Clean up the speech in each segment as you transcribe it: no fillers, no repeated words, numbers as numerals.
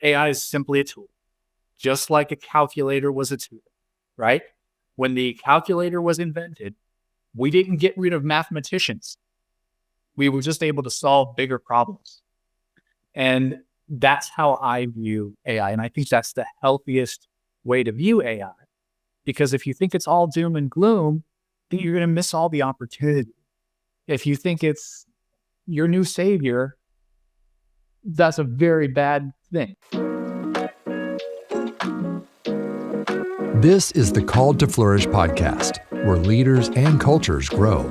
AI is simply a tool, just like a calculator was a tool, right? When the calculator was invented, we didn't get rid of mathematicians. We were just able to solve bigger problems. And that's how I view AI. And I think that's the healthiest way to view AI. Because if you think it's all doom and gloom, then you're going to miss all the opportunity. If you think it's your new savior, that's a very bad thing. This is the Called to Flourish podcast, where leaders and cultures grow.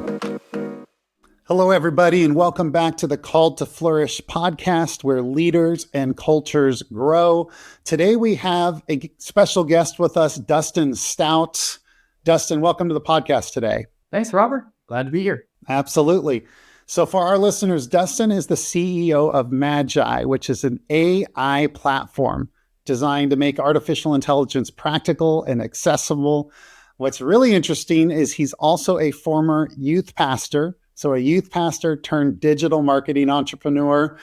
Hello, everybody, and welcome back to the Called to Flourish podcast, where leaders and cultures grow. Today, we have a special guest with us, Dustin Stout. Dustin, welcome to the podcast today. Thanks, Robert. Glad to be here. Absolutely. So for our listeners, Dustin is the CEO of Magai, which is an AI platform designed to make artificial intelligence practical and accessible. What's really interesting is he's also a former youth pastor. So a youth pastor turned digital marketing entrepreneur.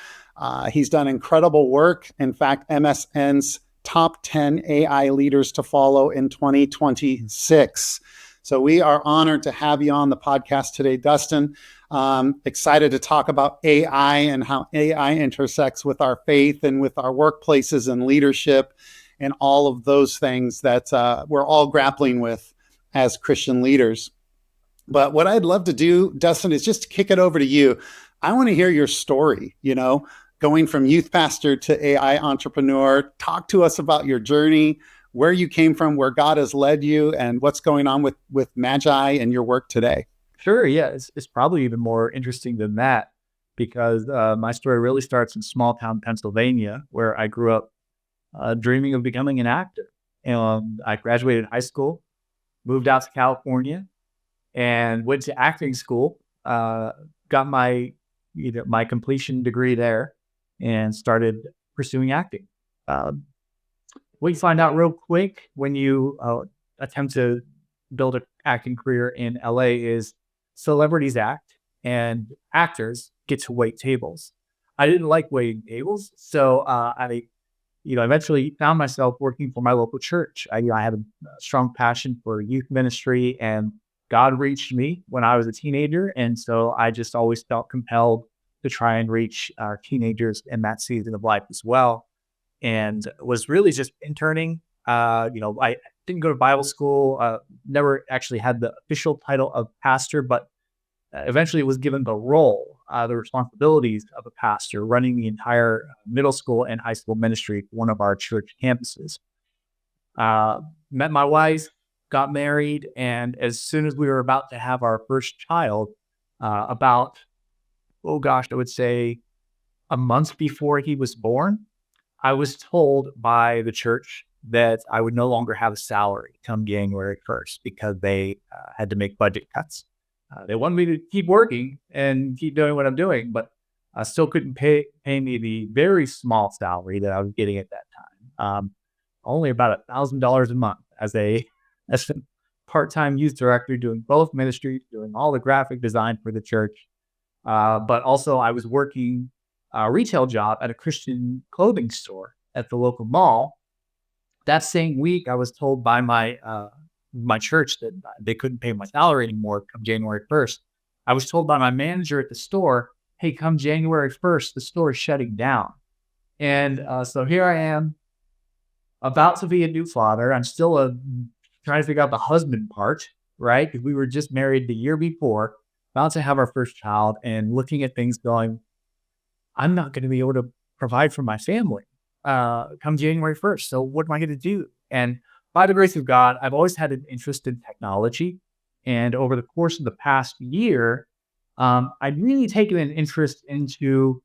He's done incredible work. In fact, MSN's top 10 AI leaders to follow in 2026. So we are honored to have you on the podcast today, Dustin. Excited to talk about AI and how AI intersects with our faith and with our workplaces and leadership and all of those things that we're all grappling with as Christian leaders. But what I'd love to do, Dustin, is just to kick it over to you. I want to hear your story, going from youth pastor to AI entrepreneur. Talk to us about your journey, where you came from, where God has led you, and what's going on with Magai and your work today. Sure. Yeah. It's probably even more interesting than that because my story really starts in small town Pennsylvania, where I grew up dreaming of becoming an actor. And I graduated high school, moved out to California, and went to acting school. Got my completion degree there, and started pursuing acting. What you find out real quick when you attempt to build an acting career in LA is celebrities act and actors get to wait tables. I didn't like waiting tables, so I eventually found myself working for my local church. I had a strong passion for youth ministry, and God reached me when I was a teenager, and so I just always felt compelled to try and reach our teenagers in that season of life as well. And was really just interning. I didn't go to Bible school, never actually had the official title of pastor, but eventually was given the role, the responsibilities of a pastor, running the entire middle school and high school ministry for one of our church campuses. Met my wife, got married, and as soon as we were about to have our first child, I would say a month before he was born, I was told by the church that I would no longer have a salary come January 1st because they had to make budget cuts. They wanted me to keep working and keep doing what I'm doing, but I still couldn't pay me the very small salary that I was getting at that time. Only about $1,000 a month as a part-time youth director, doing both ministries, doing all the graphic design for the church. But also I was working a retail job at a Christian clothing store at the local mall. That same week, I was told by my church that they couldn't pay my salary anymore come January 1st. I was told by my manager at the store, hey, come January 1st, the store is shutting down. And so here I am, about to be a new father. I'm still trying to figure out the husband part, right? Because we were just married the year before, about to have our first child, and looking at things going, I'm not going to be able to provide for my family come January 1st. So what am I going to do? And by the grace of God, I've always had an interest in technology. And over the course of the past year, I'd really taken an interest into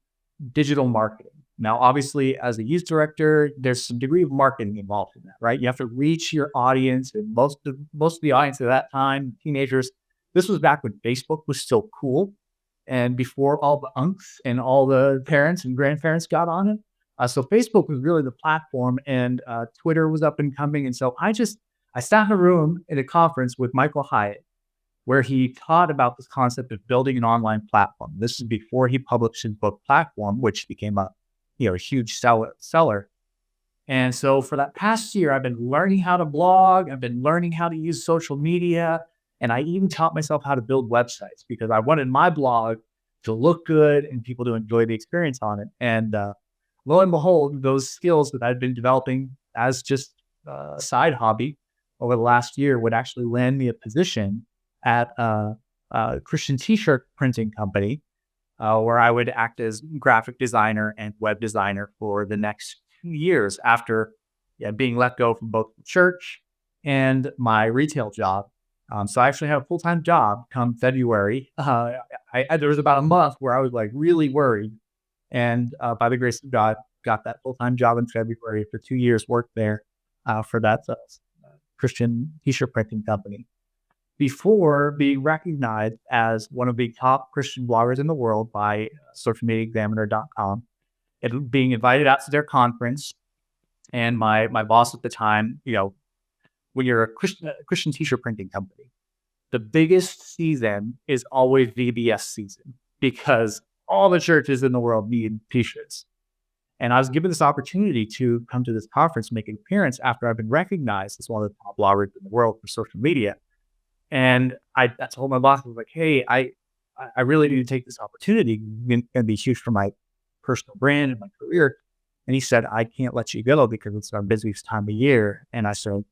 digital marketing. Now, obviously, as a youth director, there's some degree of marketing involved in that, right? You have to reach your audience, and most of the audience at that time, teenagers. This was back when Facebook was still cool, and before all the unks and all the parents and grandparents got on it. So Facebook was really the platform, and Twitter was up and coming. And so I sat in a room at a conference with Michael Hyatt, where he taught about this concept of building an online platform. This is before he published his book Platform, which became a huge seller. And so for that past year, I've been learning how to blog. I've been learning how to use social media. And I even taught myself how to build websites because I wanted my blog to look good and people to enjoy the experience on it. And lo and behold, those skills that I'd been developing as just a side hobby over the last year would actually land me a position at a Christian t-shirt printing company where I would act as graphic designer and web designer for the next 2 years after being let go from both the church and my retail job. So I actually have a full-time job come February. There was about a month where I was like really worried. And by the grace of God, got that full-time job in February for 2 years, worked there for that Christian t-shirt printing company before being recognized as one of the top Christian bloggers in the world by socialmediaexaminer.com and being invited out to their conference. And my boss at the time, when you're a Christian t-shirt printing company, the biggest season is always VBS season because all the churches in the world need t-shirts. And I was given this opportunity to come to this conference, make an appearance after I've been recognized as one of the top bloggers in the world for social media. And I told my boss, I was like, hey, I really need to take this opportunity. It's going to be huge for my personal brand and my career. And he said, I can't let you go because it's our busiest time of year. And I said,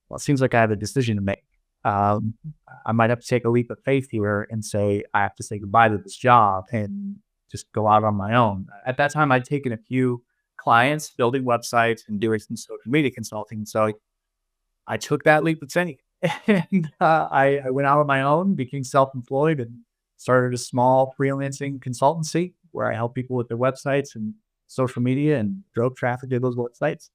well, it seems like I have a decision to make. I might have to take a leap of faith here and say, I have to say goodbye to this job and just go out on my own. At that time, I'd taken a few clients building websites and doing some social media consulting. So I took that leap of faith and I went out on my own, became self-employed and started a small freelancing consultancy where I help people with their websites and social media and drove traffic to those websites.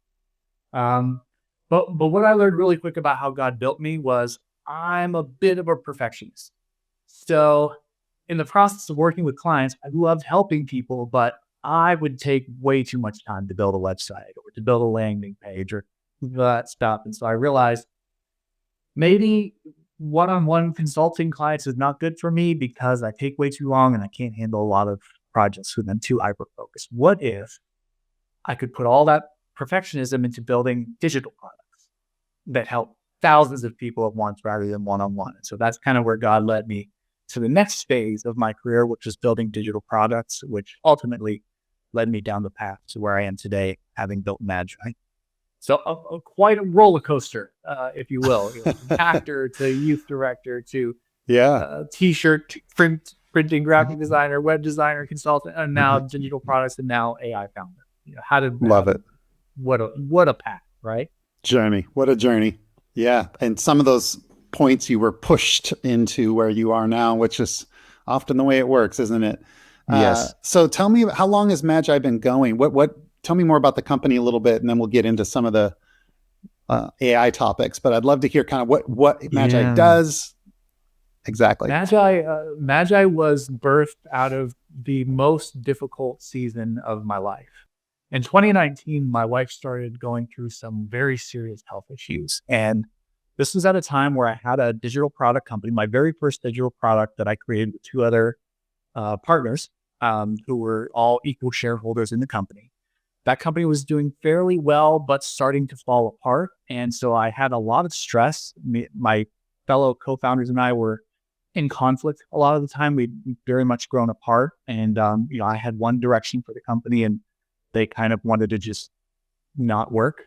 But what I learned really quick about how God built me was I'm a bit of a perfectionist. So in the process of working with clients, I loved helping people, but I would take way too much time to build a website or to build a landing page or that stuff. And so I realized maybe one-on-one consulting clients is not good for me because I take way too long and I can't handle a lot of projects with them too hyper-focused. What if I could put all that perfectionism into building digital products that help thousands of people at once rather than one-on-one? And so that's kind of where God led me to the next phase of my career, which is building digital products, which ultimately led me down the path to where I am today, having built Magai. So quite a roller coaster, if you will, from actor to youth director to t-shirt printing, graphic designer, web designer, consultant, and now digital products, and now AI founder. Love it. What a path, right? Journey. What a journey. Yeah. And some of those points you were pushed into where you are now, which is often the way it works, isn't it? Yes. So tell me, how long has Magai been going? Tell me more about the company a little bit, and then we'll get into some of the AI topics. But I'd love to hear kind of what Magai does exactly. Magai was birthed out of the most difficult season of my life. In 2019, my wife started going through some very serious health issues. And this was at a time where I had a digital product company, my very first digital product that I created with two other partners who were all equal shareholders in the company. That company was doing fairly well, but starting to fall apart. And so I had a lot of stress. My fellow co-founders and I were in conflict a lot of the time. We'd very much grown apart. And, I had one direction for the company and they kind of wanted to just not work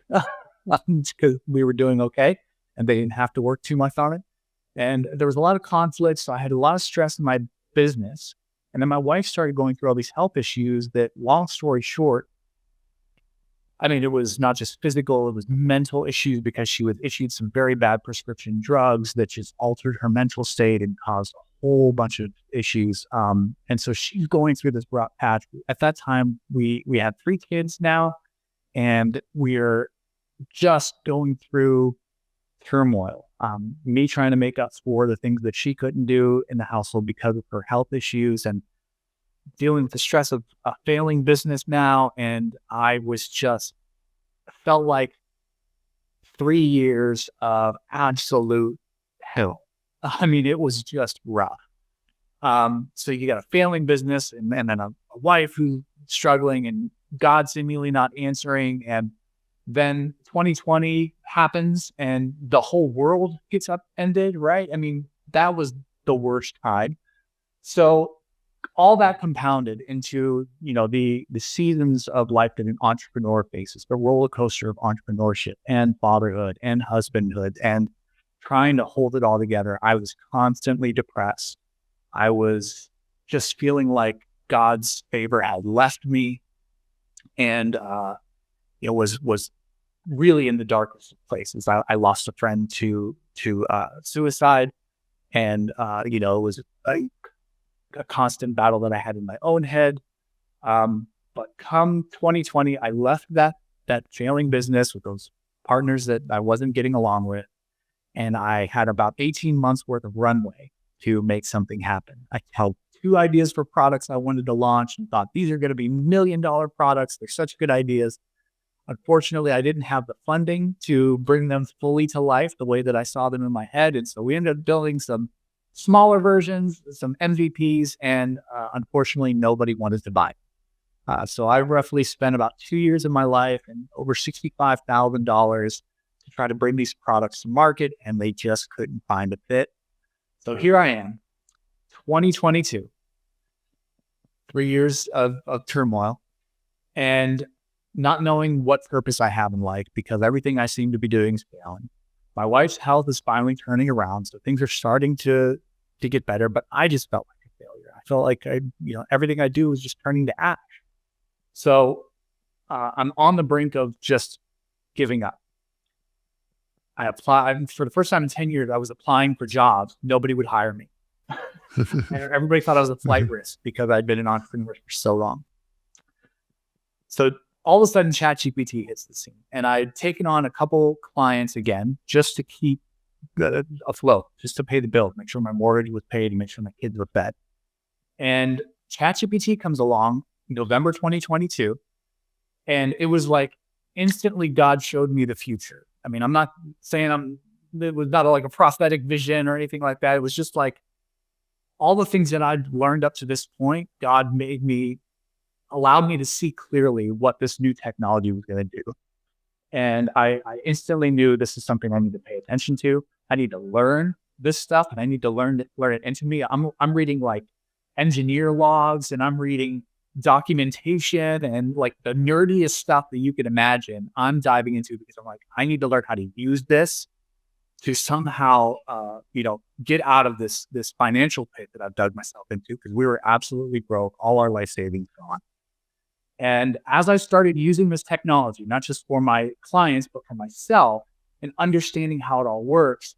because we were doing okay and they didn't have to work too much on it. And there was a lot of conflict. So I had a lot of stress in my business. And then my wife started going through all these health issues that, long story short, it was not just physical, it was mental issues because she was issued some very bad prescription drugs that just altered her mental state and caused a whole bunch of issues. And so she's going through this rough patch. At that time, we had 3 kids now, and we're just going through turmoil. Me trying to make up for the things that she couldn't do in the household because of her health issues, and dealing with the stress of a failing business now. And I was just felt like 3 years of absolute hell. It was just rough. So you got a failing business and then a wife who's struggling and God seemingly not answering. And Then 2020 happens and the whole world gets upended, right? I mean, that was the worst time. So all that compounded into, the seasons of life that an entrepreneur faces, the roller coaster of entrepreneurship and fatherhood and husbandhood and trying to hold it all together. I was constantly depressed. I was just feeling like God's favor had left me, and it was really in the darkest of places. I lost a friend to suicide, and it was a constant battle that I had in my own head. But come 2020, I left that failing business with those partners that I wasn't getting along with, and I had about 18 months worth of runway to make something happen. I held two ideas for products I wanted to launch and thought these are going to be $1 million products. They're such good ideas. Unfortunately, I didn't have the funding to bring them fully to life the way that I saw them in my head. And so we ended up building some smaller versions, some MVPs, and unfortunately, nobody wanted to buy. So I roughly spent about 2 years of my life and over $65,000 to try to bring these products to market, and they just couldn't find a fit. So here I am, 2022, 3 years of turmoil, and not knowing what purpose I have in life because everything I seem to be doing is failing. My wife's health is finally turning around, so things are starting to get better, but I just felt like a failure. I felt like everything I do was just turning to ash. So I'm on the brink of just giving up. I applied for the first time in 10 years. I was applying for jobs. Nobody would hire me. And everybody thought I was a flight risk because I'd been an entrepreneur for so long. So all of a sudden, ChatGPT hits the scene, and I'd taken on a couple clients again just to keep afloat, just to pay the bill, make sure my mortgage was paid, and make sure my kids were fed. And ChatGPT comes along November 2022, and it was like instantly God showed me the future. I mean, I'm not saying it was not like a prophetic vision or anything like that. It was just like all the things that I'd learned up to this point, God allowed me to see clearly what this new technology was going to do. And I instantly knew this is something I need to pay attention to. I need to learn this stuff, and I need to learn it into me. I'm reading like engineer logs, and I'm reading documentation and like the nerdiest stuff that you could imagine. I'm diving into because I'm like, I need to learn how to use this to somehow, get out of this financial pit that I've dug myself into, because we were absolutely broke, all our life savings gone. And as I started using this technology, not just for my clients, but for myself, and understanding how it all works,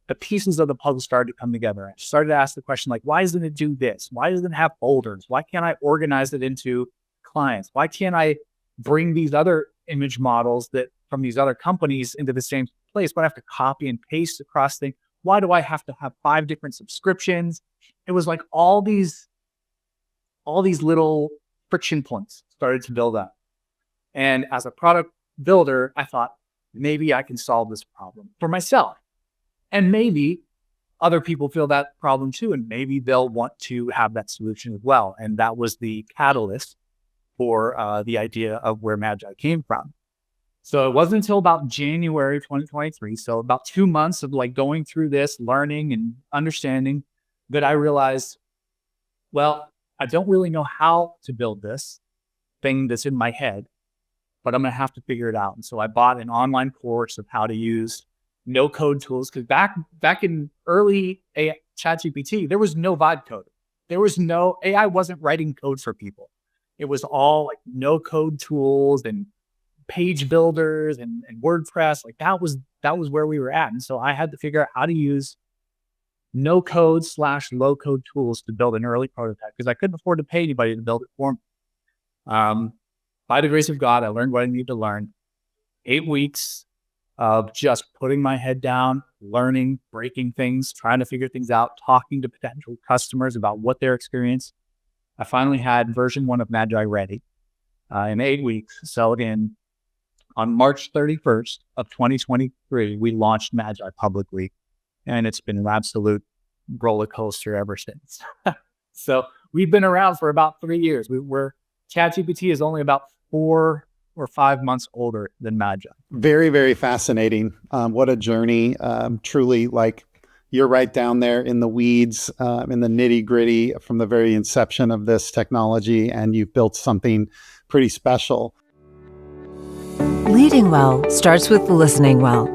the pieces of the puzzle started to come together. I started to ask the question, like, why doesn't it do this? Why doesn't it have folders? Why can't I organize it into clients? Why can't I bring these other image models that from these other companies into the same place? But I have to copy and paste across things. Why do I have to have 5 different subscriptions? It was like all these little friction points started to build up. And as a product builder, I thought, maybe I can solve this problem for myself. And maybe other people feel that problem too, and maybe they'll want to have that solution as well. And that was the catalyst for the idea of where Magi came from. So it wasn't until about January 2023, so about 2 months of like going through this, learning and understanding, that I realized, well, I don't really know how to build this thing that's in my head, but I'm going to have to figure it out. And so I bought an online course of how to use no code tools, because back in early ChatGPT, there was no vibe code. There was no AI wasn't writing code for people. It was all like no code tools and page builders and WordPress. Like that was where we were at. And so I had to figure out how to use no code / low code tools to build an early prototype, because I couldn't afford to pay anybody to build it for me. By the grace of God, I learned what I needed to learn. 8 weeks of just putting my head down, learning, breaking things, trying to figure things out, talking to potential customers about what their experience. I finally had version 1 of Magi ready in 8 weeks. So again, on March 31st of 2023, we launched Magi publicly, and it's been an absolute roller coaster ever since. So we've been around for about 3 years. ChatGPT is only about 4 or 5 months older than Magi. Very, very fascinating. What a journey. Truly, like, you're right down there in the weeds, in the nitty gritty from the very inception of this technology, and you've built something pretty special. Leading well starts with listening well.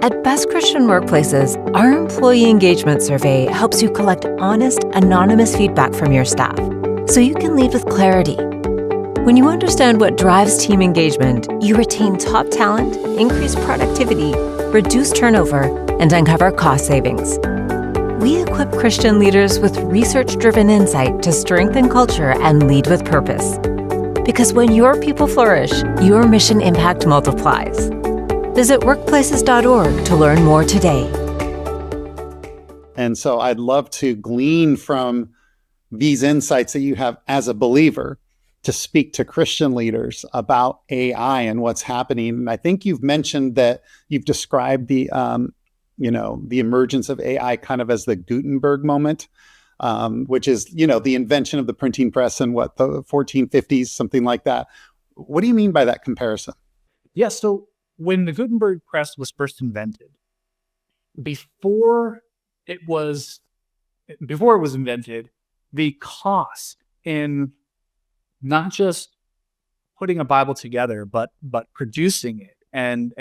At Best Christian Workplaces, our employee engagement survey helps you collect honest, anonymous feedback from your staff so you can lead with clarity. When you understand what drives team engagement, you retain top talent, increase productivity, reduce turnover, and uncover cost savings. We equip Christian leaders with research-driven insight to strengthen culture and lead with purpose. Because when your people flourish, your mission impact multiplies. Visit workplaces.org to learn more today. And so I'd love to glean from these insights that you have as a believer to speak to Christian leaders about AI and what's happening. And I think you've mentioned that you've described the emergence of AI kind of as the Gutenberg moment, which is, the invention of the printing press in the 1450s, something like that. What do you mean by that comparison? Yeah, so when the Gutenberg press was first invented, before it was invented, the cost in not just putting a Bible together, but producing it and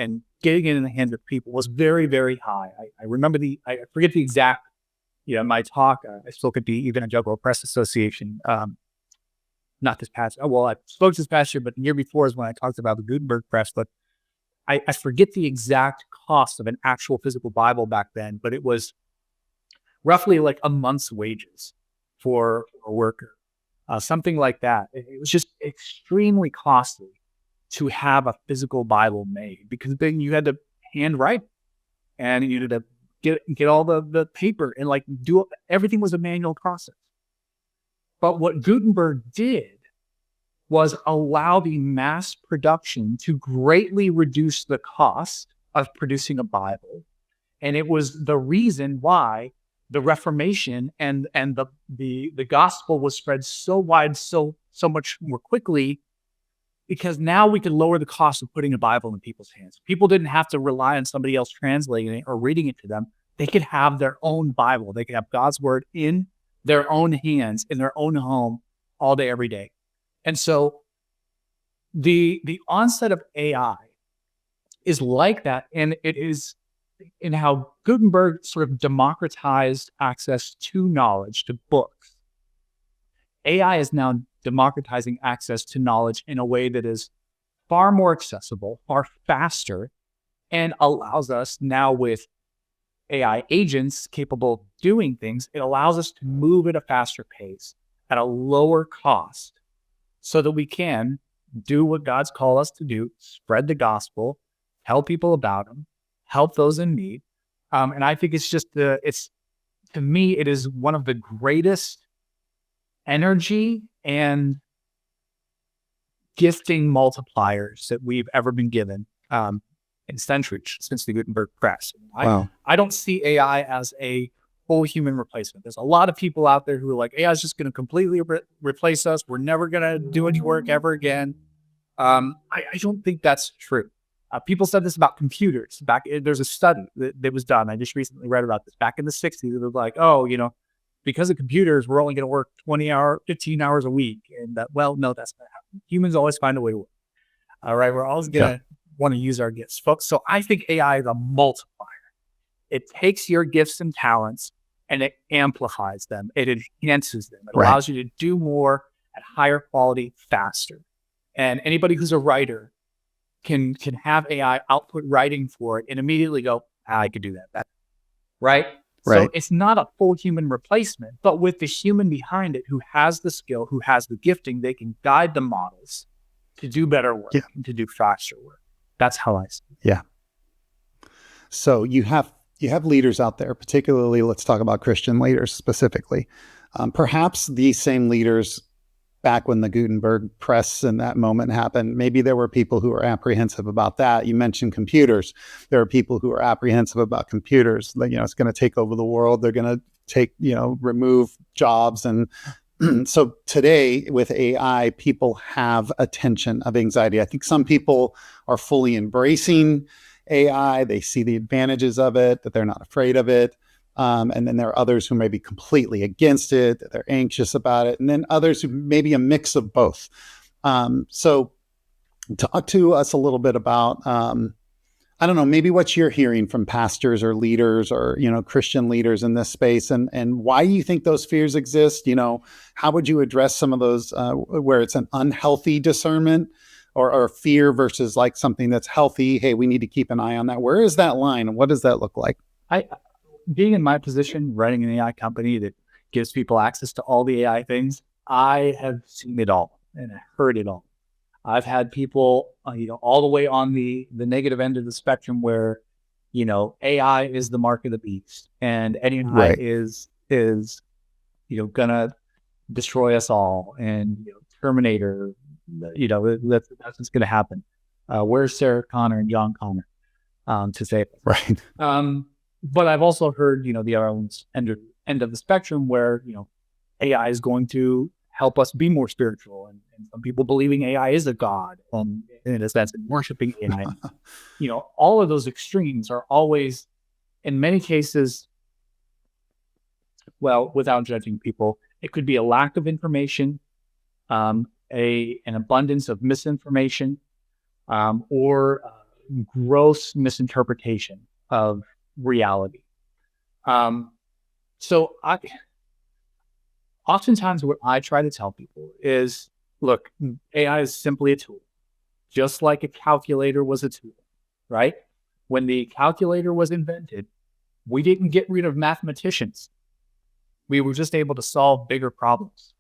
getting it in the hands of people was very, very high. I remember I forget the exact, my talk. I spoke at the Evangelical Press Association. Not this past. I spoke this past year, but the year before is when I talked about the Gutenberg press. But I forget the exact cost of an actual physical Bible back then, but it was roughly like a month's wages for a worker, something like that. It was just extremely costly to have a physical Bible made because then you had to handwrite and you had to get all the paper and everything was a manual process. But what Gutenberg did was allow the mass production to greatly reduce the cost of producing a Bible. And it was the reason why the Reformation and the gospel was spread so wide, so much more quickly, because now we could lower the cost of putting a Bible in people's hands. People didn't have to rely on somebody else translating it or reading it to them. They could have their own Bible. They could have God's word in their own hands, in their own home, all day, every day. And so the onset of AI is like that, and it is in how Gutenberg sort of democratized access to knowledge, to books. AI is now democratizing access to knowledge in a way that is far more accessible, far faster, and allows us now with AI agents capable of doing things, it allows us to move at a faster pace at a lower cost so that we can do what God's called us to do, spread the gospel, tell people about him, help those in need. And I think to me, it is one of the greatest energy and gifting multipliers that we've ever been given in centuries since the Gutenberg press. Wow. I don't see AI as a full human replacement. There's a lot of people out there who are like, AI is just going to completely replace us. We're never going to do any work ever again. I don't think that's true. People said this about computers. There's a study that was done. I just recently read about this. Back in the 60s, it was like, because of computers, we're only going to work 15 hours a week. And no, that's not happening. Humans always find a way to work. All right. We're always going to want to use our gifts, folks. So I think AI is a multiplier. It takes your gifts and talents and it amplifies them. It enhances them. It allows you to do more at higher quality faster. And anybody who's a writer can have AI output writing for it and immediately go, I could do that better. Right? So it's not a full human replacement, but with the human behind it who has the skill, who has the gifting, they can guide the models to do better work and to do faster work. That's how I see it. Yeah. So you have leaders out there, particularly, let's talk about Christian leaders specifically. Perhaps these same leaders back when the Gutenberg press and that moment happened, maybe there were people who were apprehensive about that. You mentioned computers. There are people who are apprehensive about computers. It's going to take over the world. They're going to remove jobs and So today with AI, people have a tension of anxiety. I think some people are fully embracing AI. They see the advantages of it, that they're not afraid of it. And then there are others who may be completely against it, that they're anxious about it. And then others who may be a mix of both. So talk to us a little bit about, I don't know, maybe what you're hearing from pastors or leaders or, Christian leaders in this space, and why you think those fears exist. How would you address some of those where it's an unhealthy discernment or fear versus like something that's healthy? Hey, we need to keep an eye on that. Where is that line and what does that look like? Being in my position, running an AI company that gives people access to all the AI things, I have seen it all and heard it all. I've had people, all the way on the negative end of the spectrum where, AI is the mark of the beast, and AI Right. is gonna destroy us all, and Terminator, that's what's gonna happen. Where's Sarah Connor and John Connor to say it? Right. But I've also heard, the other end of the spectrum where, AI is going to help us be more spiritual, and some people believing AI is a god, in a sense, and worshiping AI. All of those extremes are always, in many cases, well, without judging people, it could be a lack of information, an abundance of misinformation, or gross misinterpretation of reality. So oftentimes what I try to tell people is, look, AI is simply a tool, just like a calculator was a tool, right? When the calculator was invented, we didn't get rid of mathematicians. We were just able to solve bigger problems.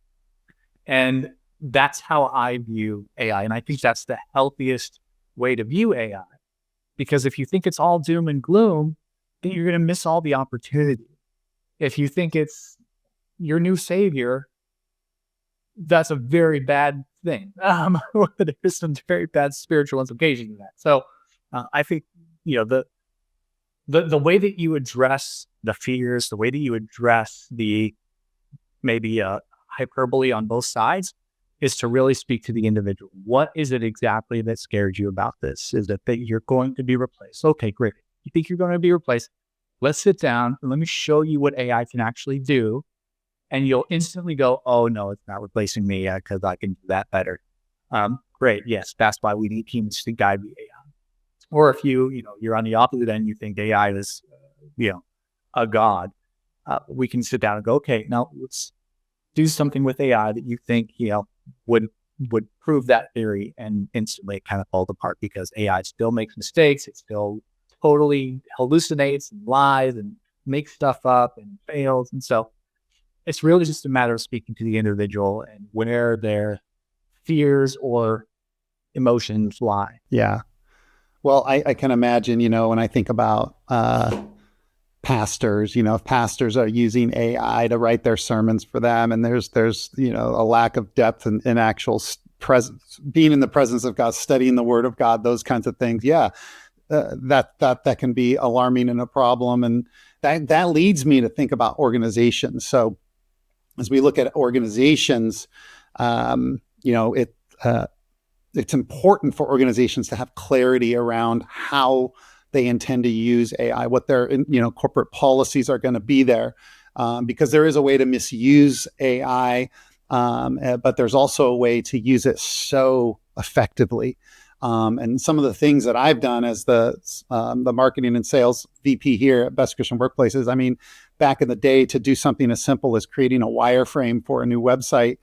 And that's how I view AI. And I think that's the healthiest way to view AI. Because if you think it's all doom and gloom, then you're going to miss all the opportunity. If you think it's your new savior, that's a very bad thing. There's some very bad spiritual implications in that. So I think, the way that you address the fears, the way that you address the maybe hyperbole on both sides, is to really speak to the individual. What is it exactly that scared you about this? Is it that you're going to be replaced? Okay, great. You think you're going to be replaced? Let's sit down and let me show you what AI can actually do. And you'll instantly go, oh, no, it's not replacing me because I can do that better. Great. Yes, that's why we need humans to guide the AI. Or if you're on the opposite end, you think AI is, a god, we can sit down and go, okay, now let's do something with AI that you think, would prove that theory, and instantly it kind of falls apart because AI still makes mistakes. It still totally hallucinates and lies and makes stuff up and fails. And so it's really just a matter of speaking to the individual and where their fears or emotions lie. Yeah. Well, I can imagine, when I think about pastors, if pastors are using AI to write their sermons for them, and there's a lack of depth in actual presence, being in the presence of God, studying the Word of God, those kinds of things. Yeah, that can be alarming and a problem, and that leads me to think about organizations. So as we look at organizations, it's important for organizations to have clarity around how they intend to use AI, what their corporate policies are going to be there, because there is a way to misuse AI, but there's also a way to use it so effectively. And some of the things that I've done as the marketing and sales VP here at Best Christian Workplaces, I mean, back in the day, to do something as simple as creating a wireframe for a new website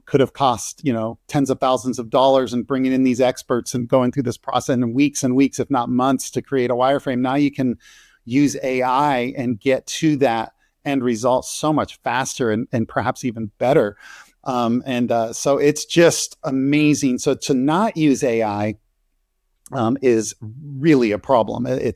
could have cost, tens of thousands of dollars, and bringing in these experts and going through this process in weeks and weeks, if not months, to create a wireframe. Now you can use AI and get to that end result so much faster and perhaps even better. So it's just amazing. So to not use AI is really a problem. You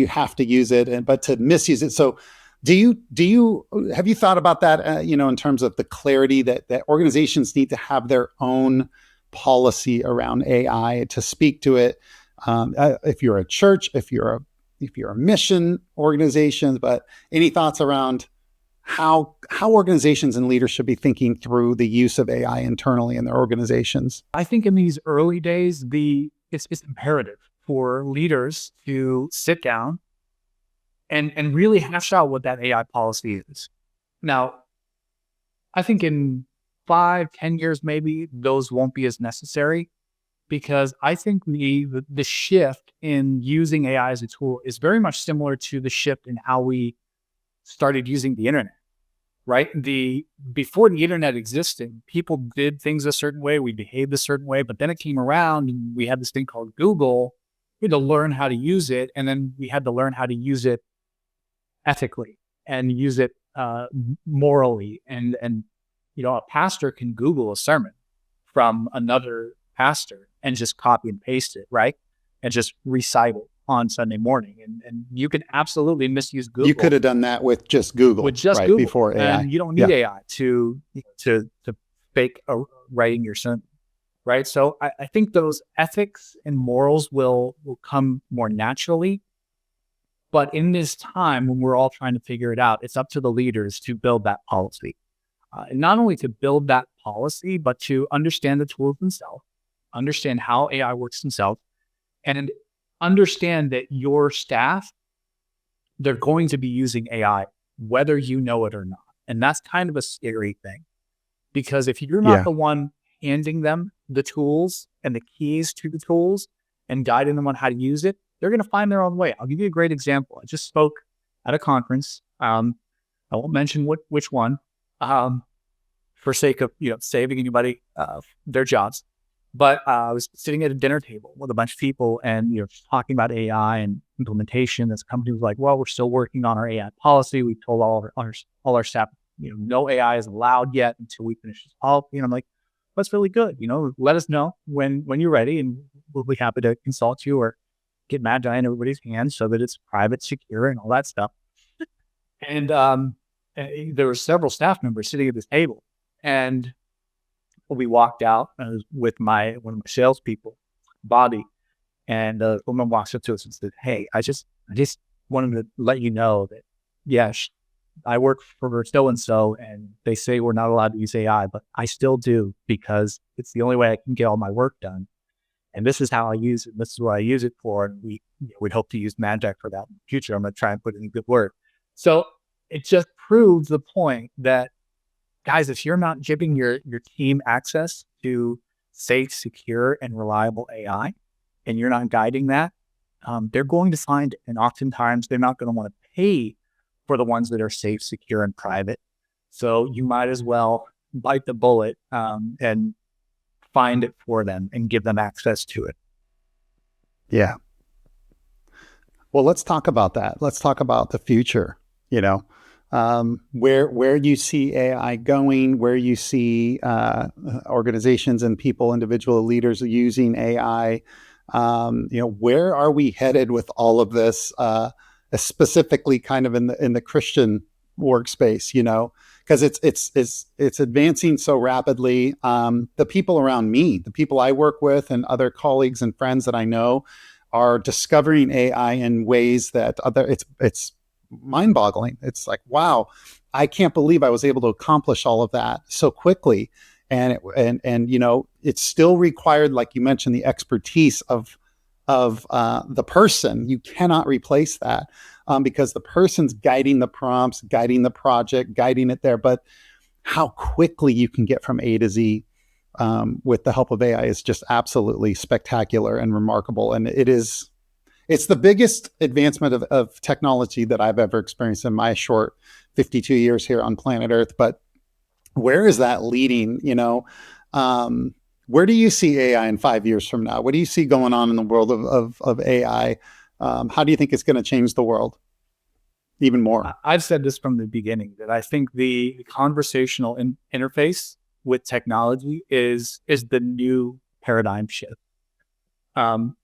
have to use it, but to misuse it. So have you thought about that, in terms of the clarity that organizations need to have their own policy around AI to speak to it? If you're a church, if you're a mission organization, but any thoughts around how organizations and leaders should be thinking through the use of AI internally in their organizations? I think in these early days, it's imperative for leaders to sit down and really hash out what that AI policy is. Now, I think in 5, 10 years, maybe those won't be as necessary, because I think the shift in using AI as a tool is very much similar to the shift in how we started using the internet, right? Before the internet existed, people did things a certain way, we behaved a certain way, but then it came around and we had this thing called Google. We had to learn how to use it, and then we had to learn how to use it ethically and use it morally. And a pastor can Google a sermon from another pastor and just copy and paste it, right? And just recite it on Sunday morning. And you can absolutely misuse Google. You could have done that with just Google, right, Google, before AI. and you don't need AI to fake writing your sermon, right? So I think those ethics and morals will come more naturally. But in this time when we're all trying to figure it out, it's up to the leaders to build that policy. And not only to build that policy, but to understand the tools themselves, understand how AI works themselves, and understand that your staff, they're going to be using AI, whether you know it or not. And that's kind of a scary thing, because if you're not the one handing them the tools and the keys to the tools and guiding them on how to use it, they're going to find their own way. I'll give you a great example. I just spoke at a conference. I won't mention which one, for sake of saving anybody their jobs. But I was sitting at a dinner table with a bunch of people, and talking about AI and implementation. This company was like, "Well, we're still working on our AI policy. We've told all our staff, no AI is allowed yet until we finish this policy." And I'm like, "That's really good. Let us know when you're ready, and we'll be happy to consult you or get Magi in everybody's hands so that it's private, secure, and all that stuff." And there were several staff members sitting at this table, and we walked out with one of my salespeople, Bobby, and the woman walks up to us and said, "Hey, I just wanted to let you know that, yes, I work for so-and-so, and they say we're not allowed to use AI, but I still do, because it's the only way I can get all my work done. And this is how I use it. This is what I use it for. And we'd hope to use Magi for that in the future. I'm going to try and put in good work." So it just proves the point that, guys, if you're not giving your team access to safe, secure, and reliable AI, and you're not guiding that, they're going to find it. And oftentimes they're not going to want to pay for the ones that are safe, secure, and private. So you might as well bite the bullet and find it for them and give them access to it. Yeah. Well, let's talk about that. Let's talk about the future, where you see AI going, where you see organizations and people, individual leaders using AI. Where are we headed with all of this, specifically kind of in the Christian workspace, because it's advancing so rapidly. The people around me, the people I work with, and other colleagues and friends that I know are discovering AI in ways that it's mind-boggling. It's like, wow, I can't believe I was able to accomplish all of that so quickly. And it's still required, like you mentioned, the expertise of the person. You cannot replace that, because the person's guiding the prompts, guiding the project, guiding it there. But how quickly you can get from A to Z with the help of AI is just absolutely spectacular and remarkable. And it's the biggest advancement of technology that I've ever experienced in my short 52 years here on planet Earth. But where is that leading? Where do you see AI in 5 years from now? What do you see going on in the world of AI? How do you think it's going to change the world even more? I've said this from the beginning, that I think the conversational interface with technology is the new paradigm shift.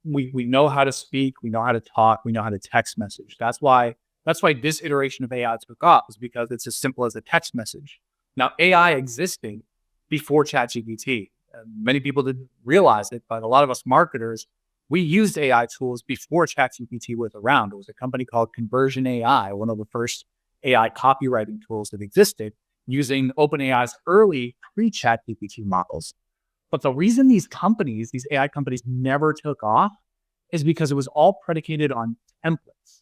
We know how to speak, we know how to talk, we know how to text message. That's why this iteration of AI took off, is because it's as simple as a text message. Now, AI existing before ChatGPT, many people didn't realize it, but a lot of us marketers, we used AI tools before ChatGPT was around. It was a company called Conversion AI, one of the first AI copywriting tools that existed using OpenAI's early pre-ChatGPT models. But the reason these AI companies never took off is because it was all predicated on templates.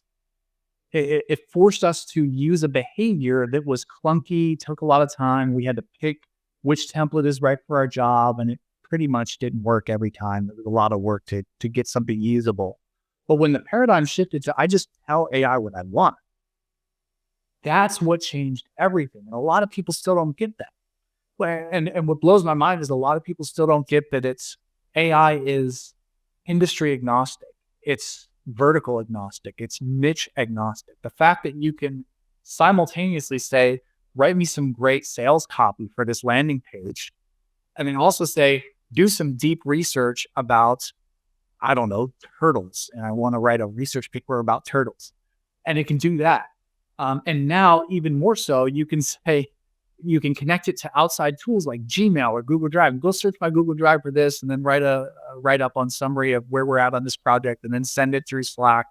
It forced us to use a behavior that was clunky, took a lot of time. We had to pick which template is right for our job, and it pretty much didn't work every time. There was a lot of work to get something usable. But when the paradigm shifted to I just tell AI what I want, that's what changed everything. And a lot of people still don't get that. And what blows my mind is a lot of people still don't get that AI is industry agnostic. It's vertical agnostic. It's niche agnostic. The fact that you can simultaneously say, write me some great sales copy for this landing page, and then also say, do some deep research about, I don't know, turtles. And I want to write a research paper about turtles. And it can do that. And now even more so, you can connect it to outside tools like Gmail or Google Drive. Go search my Google Drive for this, and then write a write-up on summary of where we're at on this project, and then send it through Slack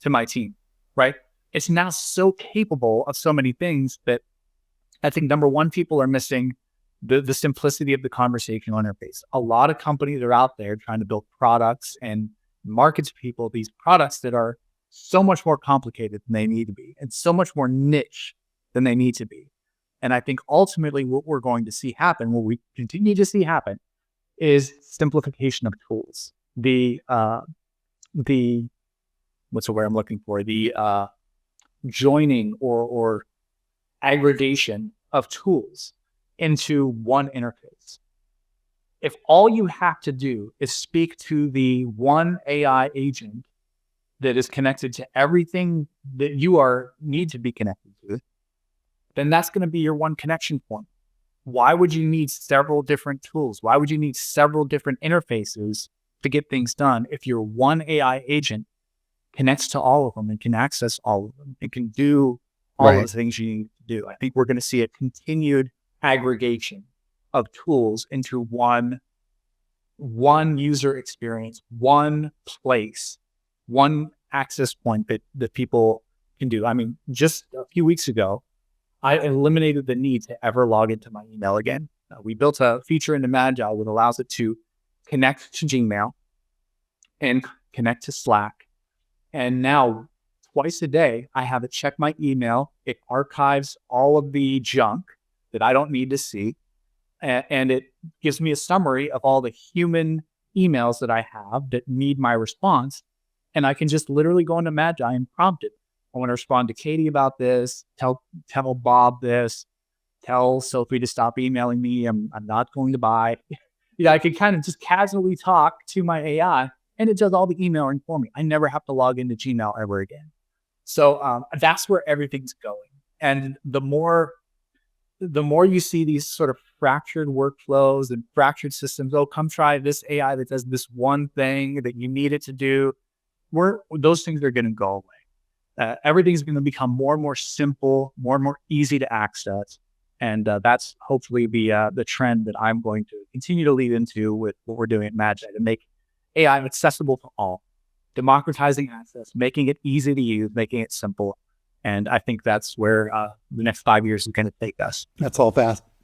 to my team, right? It's now so capable of so many things that I think, number one, people are missing the simplicity of the conversational interface. A lot of companies are out there trying to build products and market to people these products that are so much more complicated than they need to be, and so much more niche than they need to be. And I think ultimately what we're going to see happen, what we continue to see happen, is simplification of tools. What's the word I'm looking for? The joining or aggregation of tools into one interface. If all you have to do is speak to the one AI agent that is connected to everything that you need to be connected to, then that's going to be your one connection point. Why would you need several different tools? Why would you need several different interfaces to get things done if your one AI agent connects to all of them and can access all of them? It can do all of the things you need to do. I think we're going to see a continued aggregation of tools into one user experience, one place, one access point that people can do. I mean, just a few weeks ago, I eliminated the need to ever log into my email again. We built a feature into Magai that allows it to connect to Gmail and connect to Slack. And now twice a day, I have it check my email. It archives all of the junk that I don't need to see. And it gives me a summary of all the human emails that I have that need my response. And I can just literally go into Magai and prompt it. I want to respond to Katie about this, tell Bob this, tell Sophie to stop emailing me. I'm not going to buy. I can kind of just casually talk to my AI, and it does all the emailing for me. I never have to log into Gmail ever again. So that's where everything's going. And the more you see these sort of fractured workflows and fractured systems, come try this AI that does this one thing that you need it to do, those things are going to go away. Everything's going to become more and more simple, more and more easy to access. And that's hopefully the trend that I'm going to continue to lead into with what we're doing at Magai, to make AI accessible to all, democratizing access, making it easy to use, making it simple. And I think that's where the next 5 years is going to take us. That's all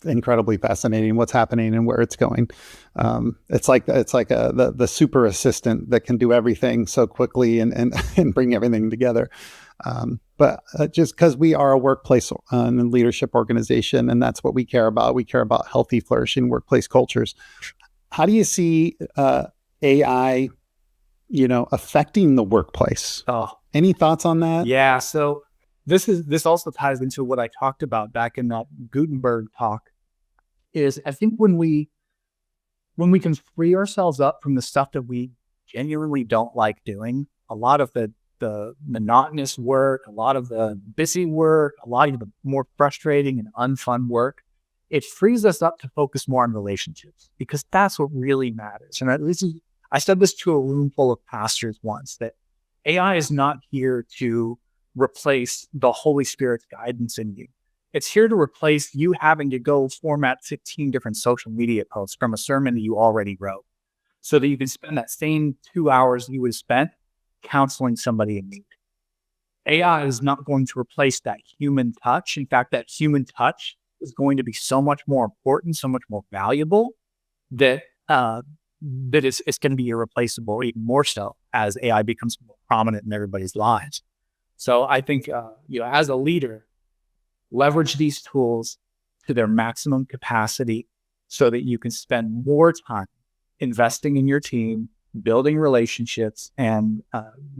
incredibly fascinating what's happening and where it's going. It's like the super assistant that can do everything so quickly and bring everything together. But just because we are a workplace and leadership organization, and that's what we care about. We care about healthy, flourishing workplace cultures. How do you see AI, affecting the workplace? Any thoughts on that? Yeah. So this also ties into what I talked about back in that Gutenberg talk. Is I think when we can free ourselves up from the stuff that we genuinely don't like doing, a lot of the monotonous work, a lot of the busy work, a lot of the more frustrating and unfun work, it frees us up to focus more on relationships, because that's what really matters. And I said this to a room full of pastors once, that AI is not here to replace the Holy Spirit's guidance in you. It's here to replace you having to go format 15 different social media posts from a sermon that you already wrote, so that you can spend that same 2 hours you would have spent counseling somebody in need. AI is not going to replace that human touch. In fact, that human touch is going to be so much more important, so much more valuable that it's going to be irreplaceable, even more so as AI becomes more prominent in everybody's lives. So I think, as a leader, leverage these tools to their maximum capacity so that you can spend more time investing in your team, building relationships, and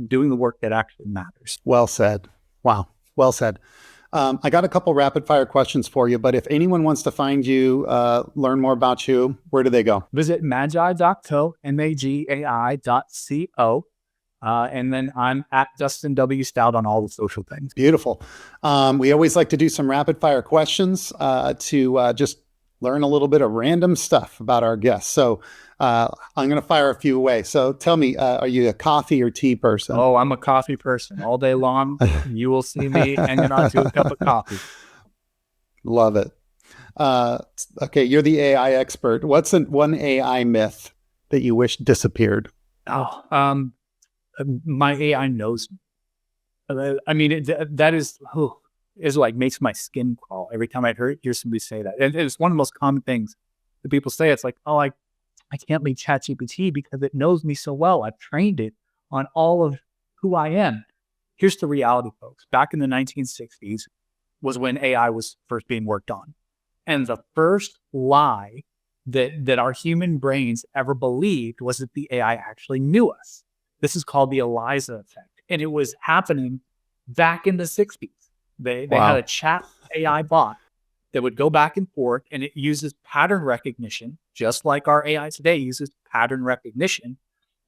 doing the work that actually matters. Well said. Wow. Well said. I got a couple rapid fire questions for you, but if anyone wants to find you, learn more about you, where do they go? Visit magai.co, magai.co. And then I'm at Dustin W Stout on all the social things. Beautiful. We always like to do some rapid fire questions to just learn a little bit of random stuff about our guests. So I'm going to fire a few away. So tell me, are you a coffee or tea person? Oh, I'm a coffee person all day long. You will see me hanging on to a cup of coffee. Love it. Okay, you're the AI expert. What's one AI myth that you wish disappeared? My AI knows me. I mean, that is like makes my skin crawl every time I hear somebody say that. And it's one of the most common things that people say. It's like, oh, I can't leave ChatGPT because it knows me so well. I've trained it on all of who I am. Here's the reality, folks. Back in the 1960s was when AI was first being worked on. And the first lie that our human brains ever believed was that the AI actually knew us. This is called the ELIZA effect. And it was happening back in the 60s. They had a chat AI bot that would go back and forth, and it uses pattern recognition, just like our AI today uses pattern recognition.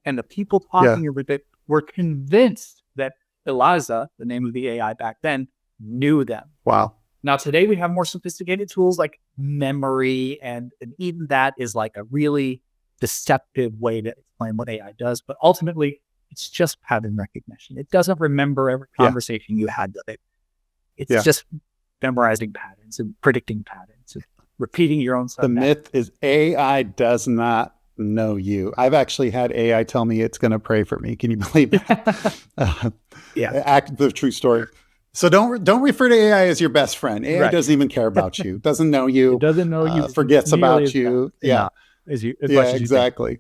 And the people talking with it were convinced that ELIZA, the name of the AI back then, knew them. Wow. Now, today we have more sophisticated tools like memory, and even that is like a really deceptive way to explain what AI does. But ultimately, it's just pattern recognition. It doesn't remember every conversation you had with it. It's just memorizing patterns and predicting patterns and repeating your own stuff. The myth is AI does not know you. I've actually had AI tell me it's going to pray for me. Can you believe that? The true story. So don't refer to AI as your best friend. AI doesn't even care about you. Doesn't know you. It doesn't know you. Forgets about you. Exactly.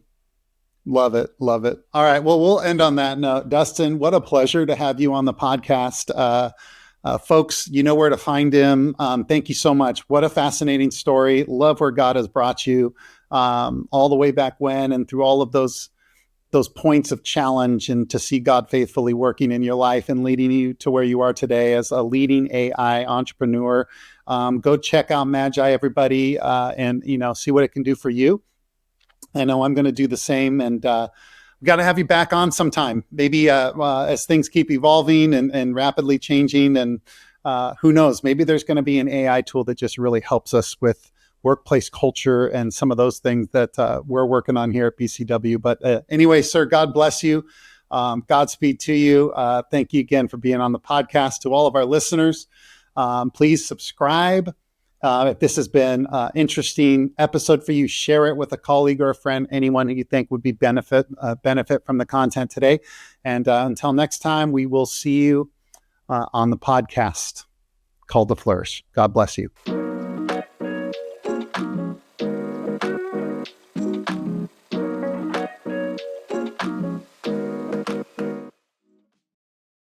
Love it. Love it. All right. Well, we'll end on that note. Dustin, what a pleasure to have you on the podcast. Folks, you know where to find him. Thank you so much. What a fascinating story. Love where God has brought you all the way back when and through all of those points of challenge, and to see God faithfully working in your life and leading you to where you are today as a leading AI entrepreneur. Go check out Magai, everybody, and see what it can do for you. I know I'm going to do the same, and we got to have you back on sometime, maybe as things keep evolving and rapidly changing. And who knows, maybe there's going to be an AI tool that just really helps us with workplace culture and some of those things that we're working on here at BCW. But anyway, sir, God bless you. Godspeed to you. Thank you again for being on the podcast. To all of our listeners, please subscribe. If this has been an interesting episode for you, share it with a colleague or a friend, anyone who you think would be benefit from the content today. And until next time, we will see you on the podcast called The Flourish. God bless you.